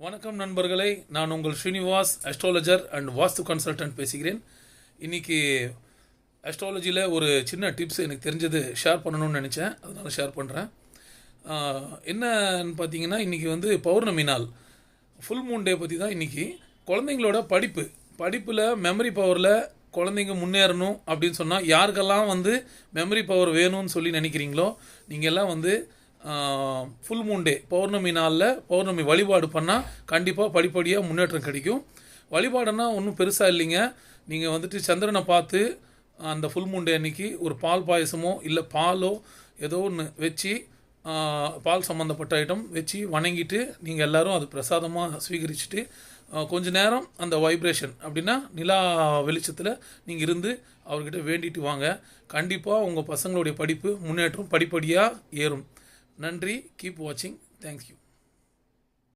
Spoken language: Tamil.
வணக்கம் நண்பர்களே, நான் உங்கள் Srinivas astrologer and vastu consultant பேசுகிறேன். இன்றைக்கி அஸ்ட்ராலஜியில் ஒரு சின்ன டிப்ஸ் எனக்கு தெரிஞ்சது ஷேர் பண்ணணும்னு நினச்சேன், அதனால் ஷேர் பண்ணுறேன். என்னன்னு பார்த்தீங்கன்னா, இன்றைக்கி பௌர்ணமி நாள், ஃபுல் மூன் டே பற்றி தான் இன்றைக்கி. குழந்தைங்களோட படிப்பில் மெமரி பவரில் குழந்தைங்க முன்னேறணும் அப்படின்னு சொன்னால், யாருக்கெல்லாம் மெமரி பவர் வேணும்னு சொல்லி நினைக்கிறீங்களோ, நீங்கள் எல்லாம் ஃபுல் மூன் டே பௌர்ணமி நாளில் பௌர்ணமி வழிபாடு பண்ணால் கண்டிப்பாக படிப்படியாக முன்னேற்றம் கிடைக்கும். வழிபாடுன்னா ஒன்றும் பெருசாக இல்லைங்க. நீங்கள் சந்திரனை பார்த்து அந்த ஃபுல் மூன் டே அன்றைக்கி ஒரு பால் பாயசமோ இல்லை பாலோ ஏதோ ஒன்று வச்சு, பால் சம்மந்தப்பட்ட ஐட்டம் வச்சு வணங்கிட்டு நீங்கள் எல்லோரும் அது பிரசாதமாக ஸ்வீகரிச்சுட்டு கொஞ்ச நேரம் அந்த வைப்ரேஷன் அப்படின்னா நிலா வெளிச்சத்தில் நீங்கள் இருந்து அவர்கிட்ட வேண்டிட்டு வாங்க. கண்டிப்பாக உங்கள் பசங்களுடைய படிப்பு முன்னேற்றம் படிப்படியாக ஏறும். நன்றி. கீப் வாட்சிங். தேங்க்யூ.